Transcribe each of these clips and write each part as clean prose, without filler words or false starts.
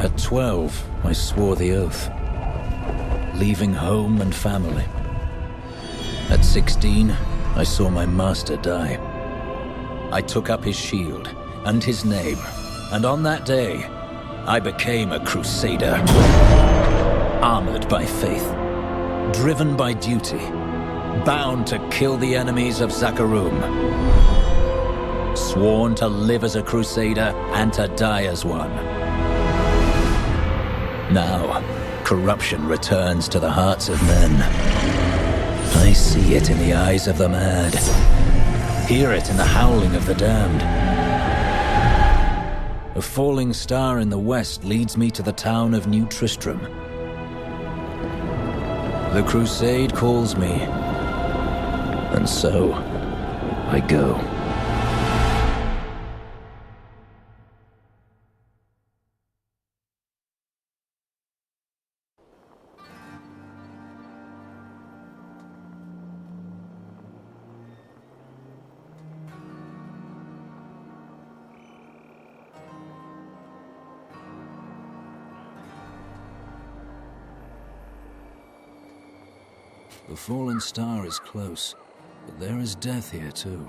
At 12, I swore the oath, leaving home and family. At 16, I saw my master die. I took up his shield and his name, and on that day, I became a Crusader. Armored by faith, driven by duty, bound to kill the enemies of Zakarum. Sworn to live as a Crusader and to die as one. Now, corruption returns to the hearts of men. I see it in the eyes of the mad, hear it in the howling of the damned. A falling star in the west leads me to the town of New Tristram. The crusade calls me, and so I go. The fallen star is close, but there is death here too.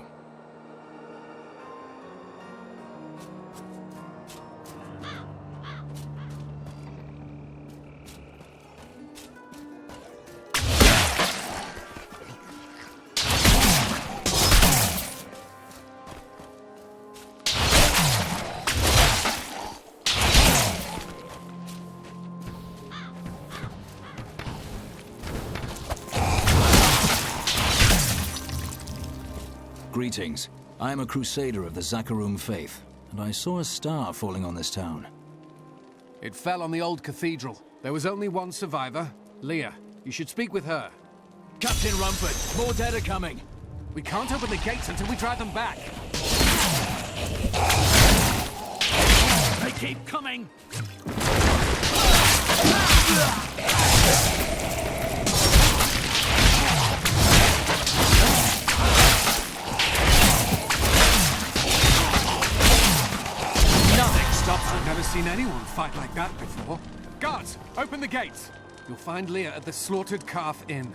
Greetings. I am a Crusader of the Zakarum faith, and I saw a star falling on this town. It fell on the old cathedral. There was only one survivor, Leah. You should speak with her. Captain Rumford, more dead are coming. We can't open the gates until we drive them back. They keep coming! I've never seen anyone fight like that before. Guards, open the gates! You'll find Leah at the Slaughtered Calf Inn.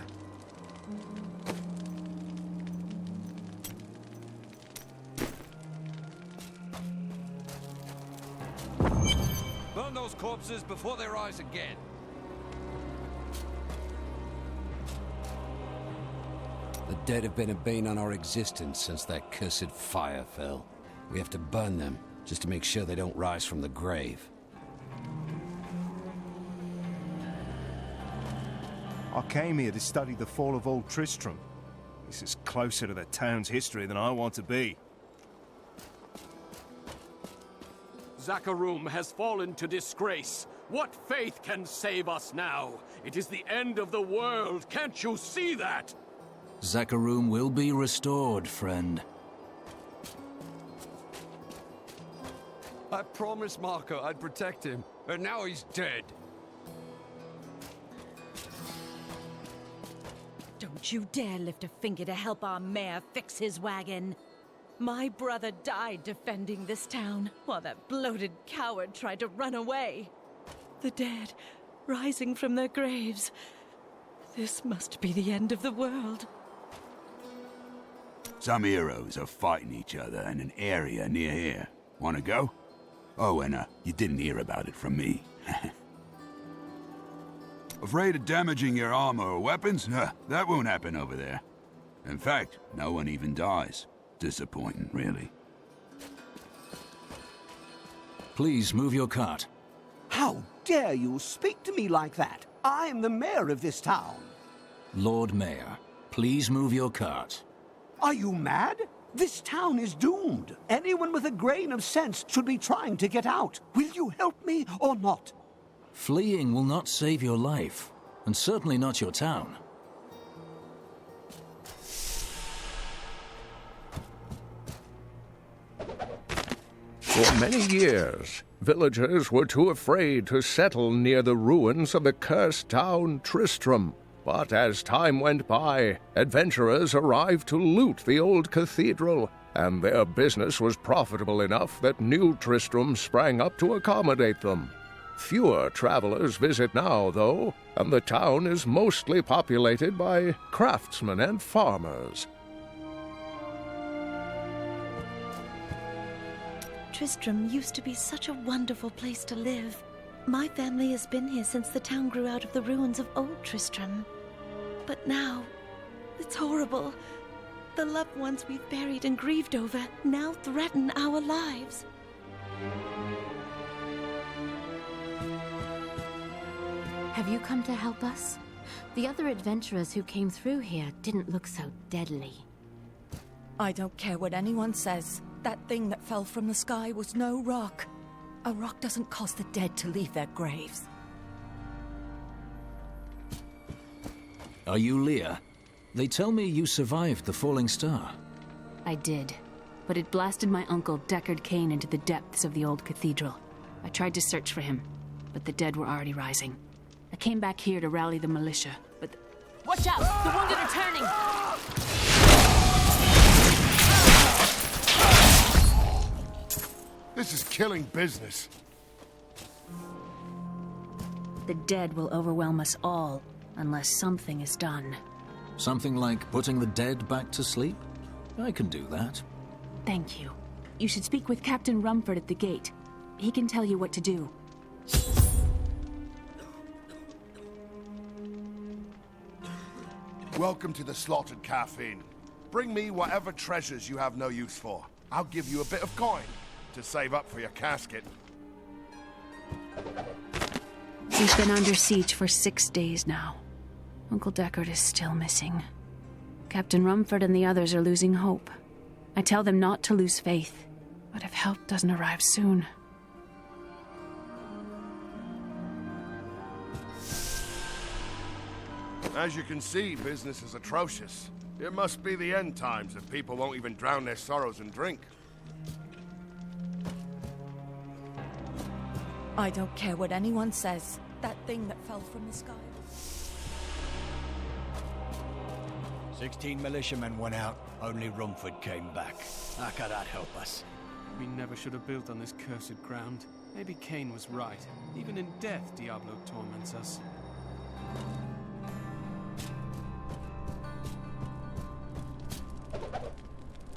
Burn those corpses before they rise again. The dead have been a bane on our existence since that cursed fire fell. We have to burn them, just to make sure they don't rise from the grave. I came here to study the fall of Old Tristram. This is closer to the town's history than I want to be. Zakarum has fallen to disgrace. What faith can save us now? It is the end of the world. Can't you see that? Zakarum will be restored, friend. I promised Marco I'd protect him, and now he's dead. Don't you dare lift a finger to help our mayor fix his wagon. My brother died defending this town, while that bloated coward tried to run away. The dead, rising from their graves. This must be the end of the world. Some heroes are fighting each other in an area near here. Wanna go? Oh, and you didn't hear about it from me. Afraid of damaging your armor or weapons? That won't happen over there. In fact, no one even dies. Disappointing, really. Please move your cart. How dare you speak to me like that? I am the mayor of this town. Lord Mayor, please move your cart. Are you mad? This town is doomed. Anyone with a grain of sense should be trying to get out. Will you help me or not? Fleeing will not save your life, and certainly not your town. For many years, villagers were too afraid to settle near the ruins of the cursed town Tristram. But as time went by, adventurers arrived to loot the old cathedral, and their business was profitable enough that New Tristram sprang up to accommodate them. Fewer travelers visit now, though, and the town is mostly populated by craftsmen and farmers. Tristram used to be such a wonderful place to live. My family has been here since the town grew out of the ruins of old Tristram. But now, it's horrible. The loved ones we've buried and grieved over now threaten our lives. Have you come to help us? The other adventurers who came through here didn't look so deadly. I don't care what anyone says. That thing that fell from the sky was no rock. A rock doesn't cause the dead to leave their graves. Are you Leah? They tell me you survived the falling star. I did, but it blasted my uncle Deckard Cain into the depths of the old cathedral. I tried to search for him, but the dead were already rising. I came back here to rally the militia, but... Watch out! The wounded are turning! This is killing business. The dead will overwhelm us all, unless something is done. Something like putting the dead back to sleep? I can do that. Thank you. You should speak with Captain Rumford at the gate. He can tell you what to do. Welcome to the Slaughtered Campaign. Bring me whatever treasures you have no use for. I'll give you a bit of coin to save up for your casket. We've been under siege for 6 days now. Uncle Deckard is still missing. Captain Rumford and the others are losing hope. I tell them not to lose faith, but if help doesn't arrive soon... As you can see, business is atrocious. It must be the end times if people won't even drown their sorrows in drink. I don't care what anyone says. That thing that fell from the sky... 16 militiamen went out. Only Rumford came back. How could that help us? We never should have built on this cursed ground. Maybe Cain was right. Even in death, Diablo torments us.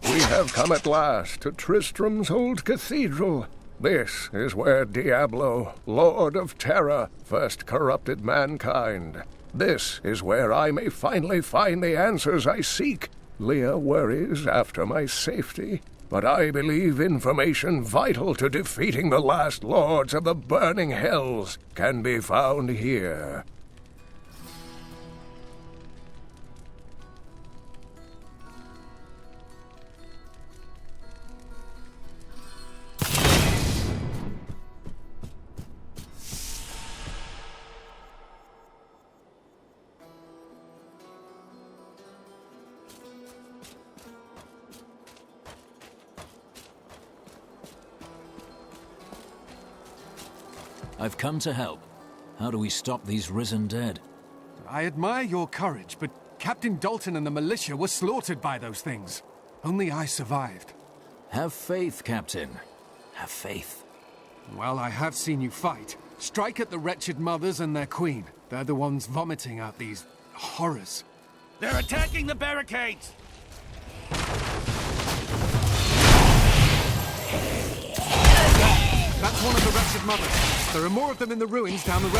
We have come at last to Tristram's old cathedral. This is where Diablo, Lord of Terror, first corrupted mankind. This is where I may finally find the answers I seek. Leah worries after my safety, but I believe information vital to defeating the last lords of the burning hells can be found here. I've come to help. How do we stop these risen dead? I admire your courage, but Captain Dalton and the militia were slaughtered by those things. Only I survived. Have faith, Captain. Have faith. Well, I have seen you fight. Strike at the wretched mothers and their queen. They're the ones vomiting out these horrors. They're attacking the barricades! That's one of the wretched mothers. There are more of them in the ruins down the road.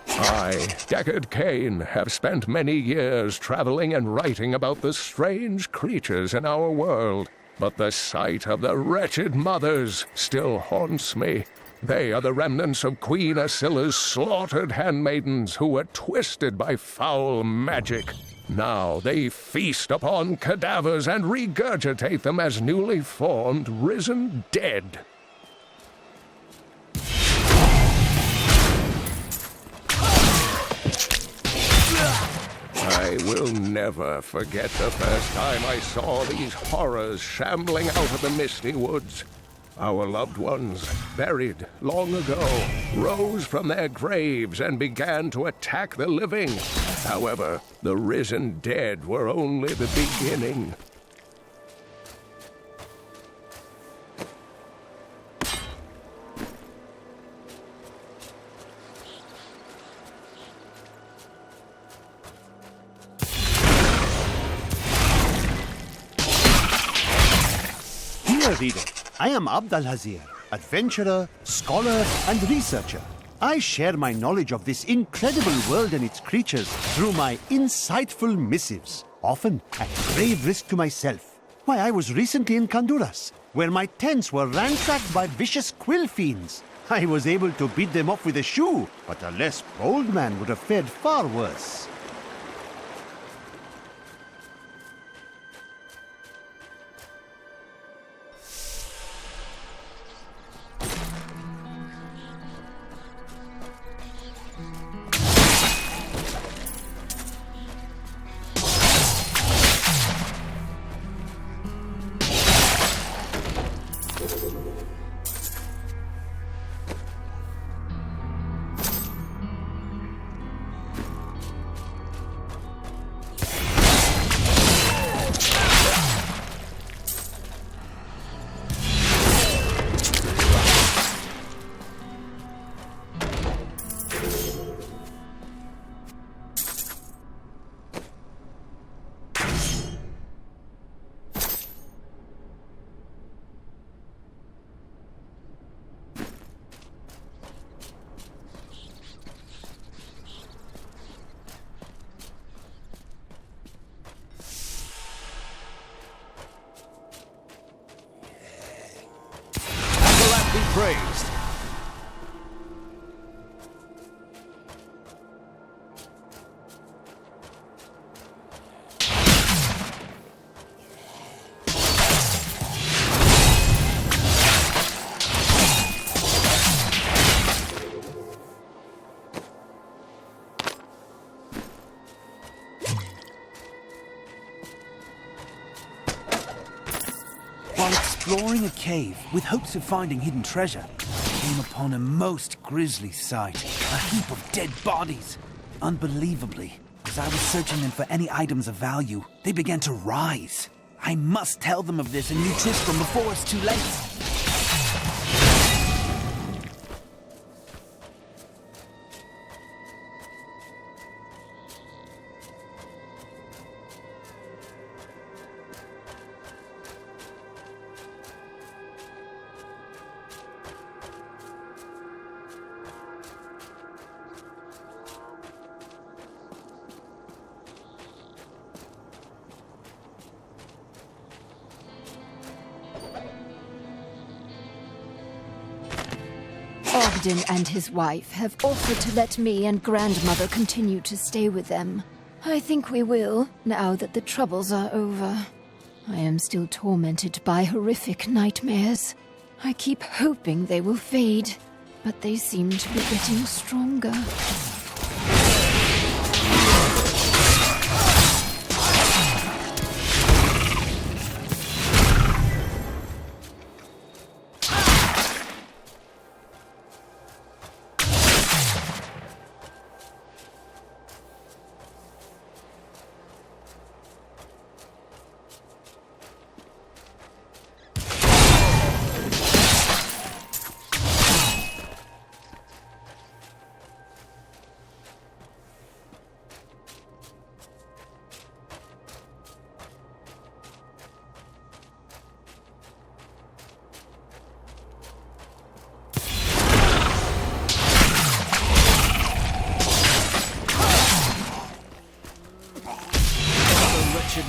I, Deckard Cain, have spent many years traveling and writing about the strange creatures in our world. But the sight of the wretched mothers still haunts me. They are the remnants of Queen Asilla's slaughtered handmaidens who were twisted by foul magic. Now they feast upon cadavers and regurgitate them as newly formed, risen dead. I will never forget the first time I saw these horrors shambling out of the misty woods. Our loved ones, buried long ago, rose from their graves and began to attack the living. However, the risen dead were only the beginning. Dear reader, I am Abd al-Hazir, adventurer, scholar, and researcher. I share my knowledge of this incredible world and its creatures through my insightful missives, often at grave risk to myself. Why, I was recently in Honduras, where my tents were ransacked by vicious quill fiends. I was able to beat them off with a shoe, but a less bold man would have fared far worse. Be praised. While exploring a cave with hopes of finding hidden treasure, I came upon a most grisly sight. A heap of dead bodies. Unbelievably, as I was searching them for any items of value, they began to rise. I must tell them of this in New Tristram before it's too late. Ogden and his wife have offered to let me and grandmother continue to stay with them. I think we will, now that the troubles are over. I am still tormented by horrific nightmares. I keep hoping they will fade, but they seem to be getting stronger.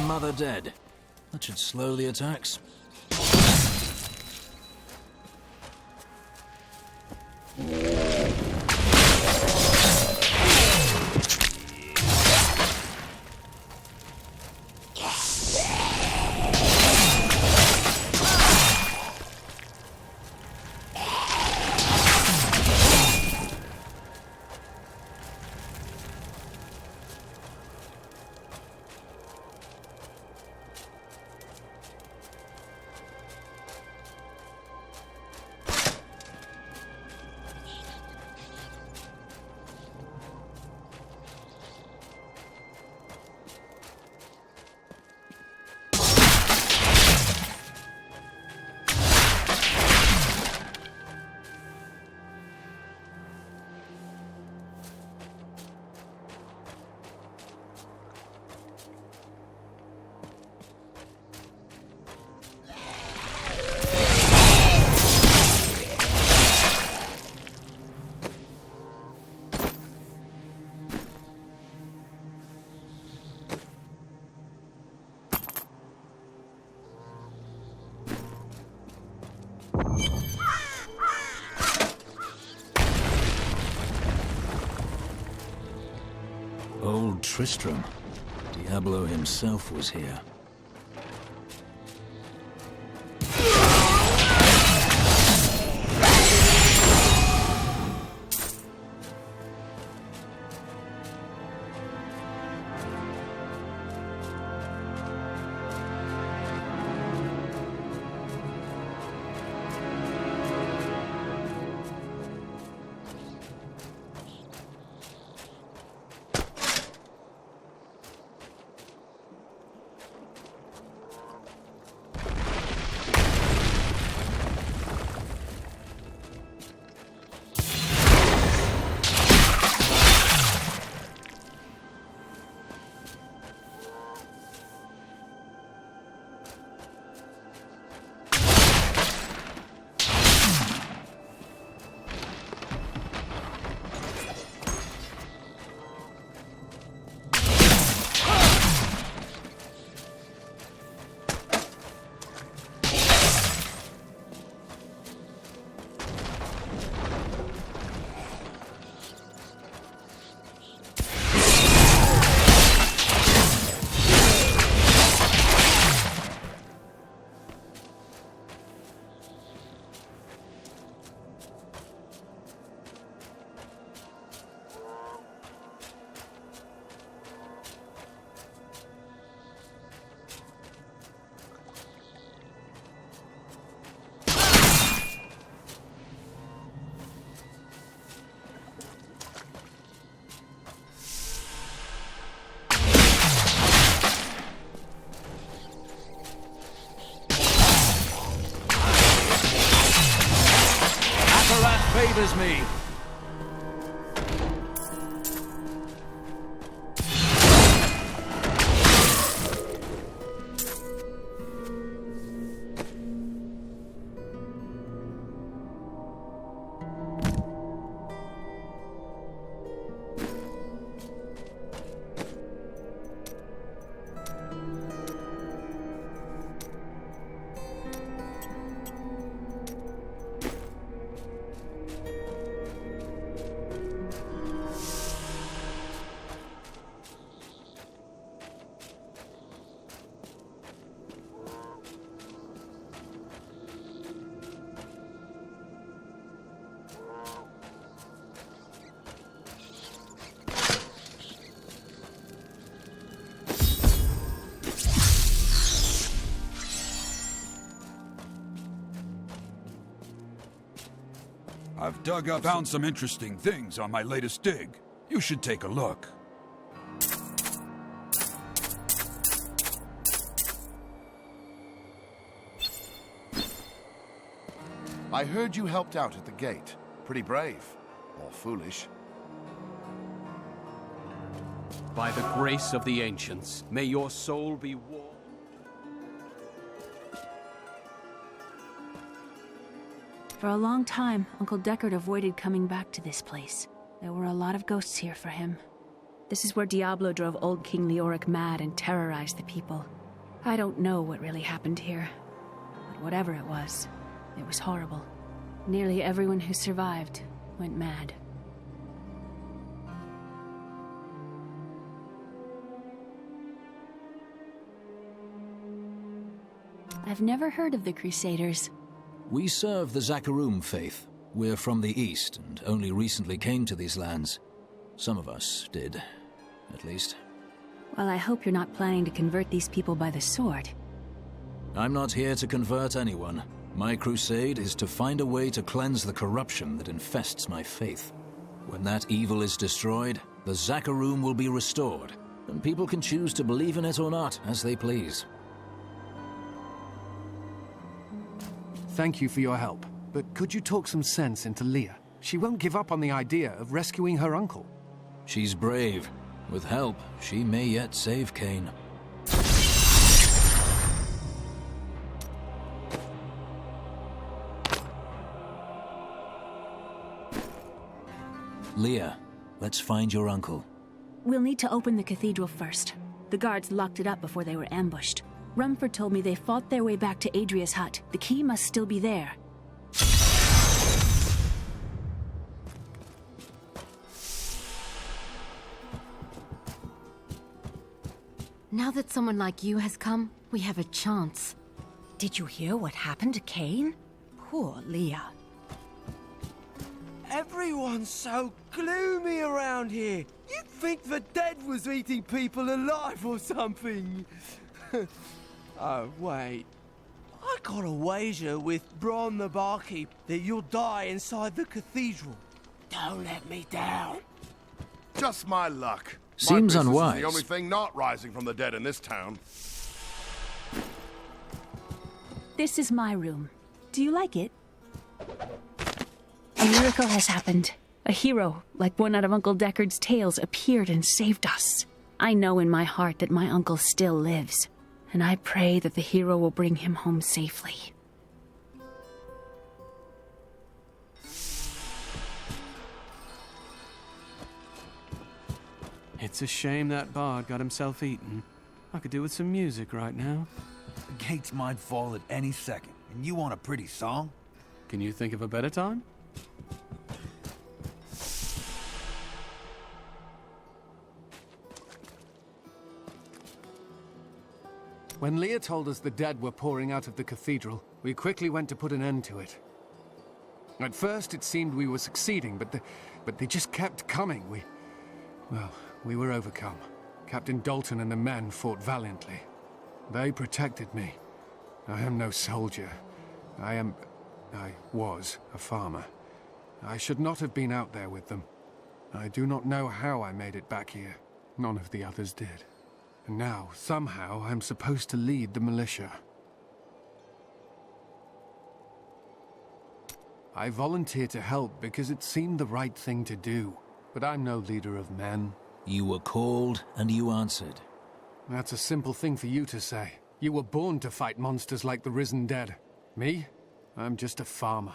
Mother dead. That should slow the attacks. Tristram. Diablo himself was here. Favors me. I've found some interesting things on my latest dig. You should take a look. I heard you helped out at the gate. Pretty brave. Or foolish. By the grace of the ancients, may your soul be warm. For a long time, Uncle Deckard avoided coming back to this place. There were a lot of ghosts here for him. This is where Diablo drove old King Leoric mad and terrorized the people. I don't know what really happened here, but whatever it was horrible. Nearly everyone who survived went mad. I've never heard of the Crusaders. We serve the Zakarum faith. We're from the East, and only recently came to these lands. Some of us did, at least. Well, I hope you're not planning to convert these people by the sword. I'm not here to convert anyone. My crusade is to find a way to cleanse the corruption that infests my faith. When that evil is destroyed, the Zakarum will be restored, and people can choose to believe in it or not, as they please. Thank you for your help, but could you talk some sense into Leah? She won't give up on the idea of rescuing her uncle. She's brave. With help, she may yet save Cain. Leah, let's find your uncle. We'll need to open the cathedral first. The guards locked it up before they were ambushed. Rumford told me they fought their way back to Adria's hut. The key must still be there. Now that someone like you has come, we have a chance. Did you hear what happened to Cain? Poor Leah. Everyone's so gloomy around here. You'd think the dead was eating people alive or something. Oh, wait. I got a wager with Bron the barkeep that you'll die inside the cathedral. Don't let me down. Just my luck. Seems my unwise. Is the only thing not rising from the dead in this town. This is my room. Do you like it? A miracle has happened. A hero, like one out of Uncle Deckard's tales, appeared and saved us. I know in my heart that my uncle still lives, and I pray that the hero will bring him home safely. It's a shame that bard got himself eaten. I could do with some music right now. The gates might fall at any second, and you want a pretty song? Can you think of a better time? When Leah told us the dead were pouring out of the cathedral, we quickly went to put an end to it. At first it seemed we were succeeding, but they just kept coming. We were overcome. Captain Dalton and the men fought valiantly. They protected me. I am no soldier. I was a farmer. I should not have been out there with them. I do not know how I made it back here. None of the others did. And now, somehow, I'm supposed to lead the militia. I volunteered to help because it seemed the right thing to do. But I'm no leader of men. You were called, and you answered. That's a simple thing for you to say. You were born to fight monsters like the risen dead. Me? I'm just a farmer.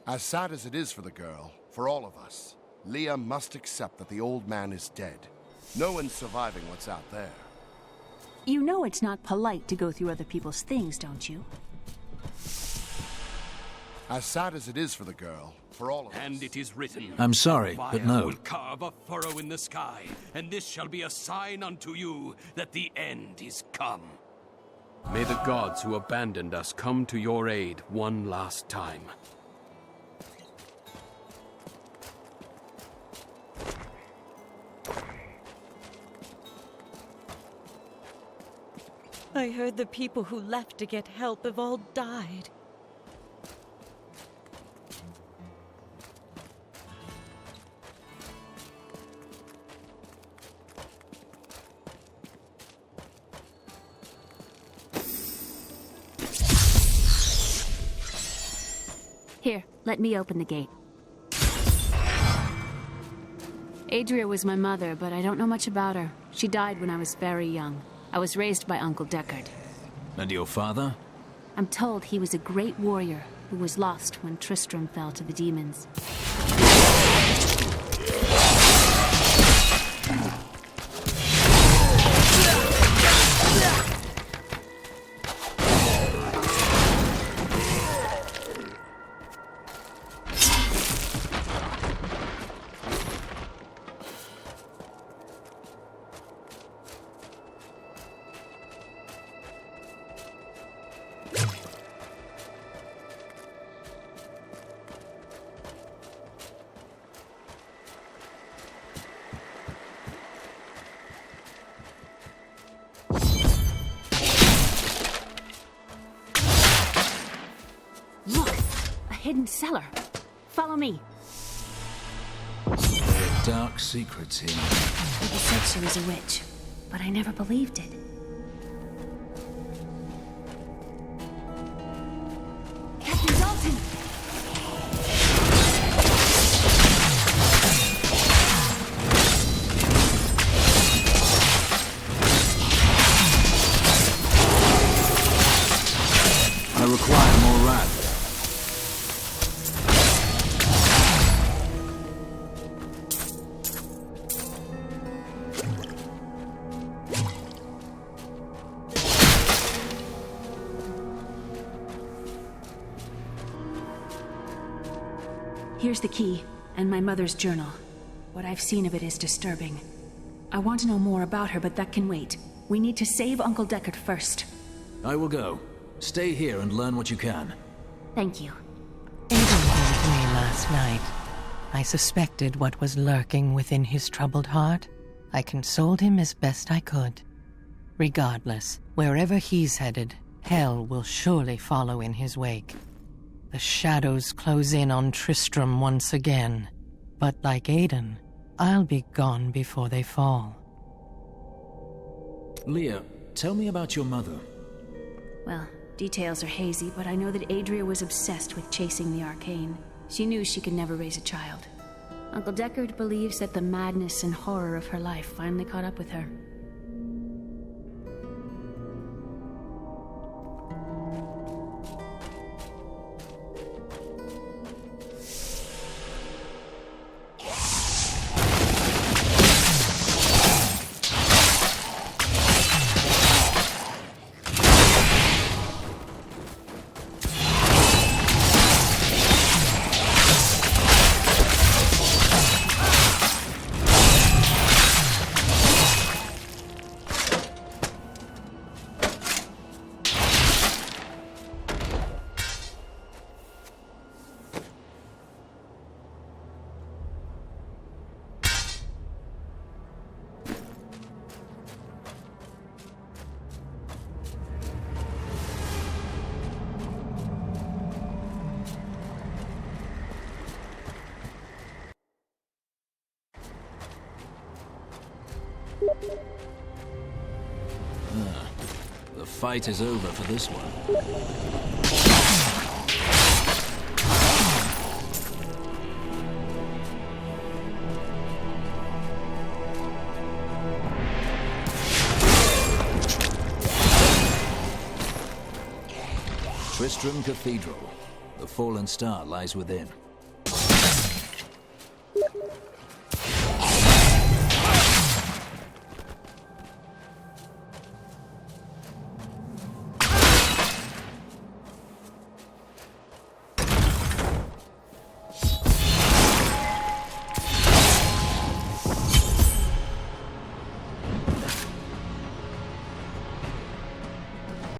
As sad as it is for the girl, for all of us, Leah must accept that the old man is dead. No one's surviving what's out there. You know it's not polite to go through other people's things, don't you? As sad as it is for the girl, for all of us. And it is written, I'm sorry, but no. Fire will carve a furrow in the sky, and this shall be a sign unto you that the end is come. May the gods who abandoned us come to your aid one last time. I heard the people who left to get help have all died. Here, let me open the gate. Adria was my mother, but I don't know much about her. She died when I was very young. I was raised by Uncle Deckard. And your father? I'm told he was a great warrior who was lost when Tristram fell to the demons. Hidden cellar. Follow me. There are dark secrets here. People said she was a witch, but I never believed it. Captain Dalton! I require more wrath. Here's the key, and my mother's journal. What I've seen of it is disturbing. I want to know more about her, but that can wait. We need to save Uncle Deckard first. I will go. Stay here and learn what you can. Thank you. Aiden came to me last night. I suspected what was lurking within his troubled heart. I consoled him as best I could. Regardless, wherever he's headed, hell will surely follow in his wake. The shadows close in on Tristram once again. But like Aiden, I'll be gone before they fall. Leah, tell me about your mother. Well, details are hazy, but I know that Adria was obsessed with chasing the arcane. She knew she could never raise a child. Uncle Deckard believes that the madness and horror of her life finally caught up with her. The fight is over for this one. Tristram Cathedral. The fallen star lies within.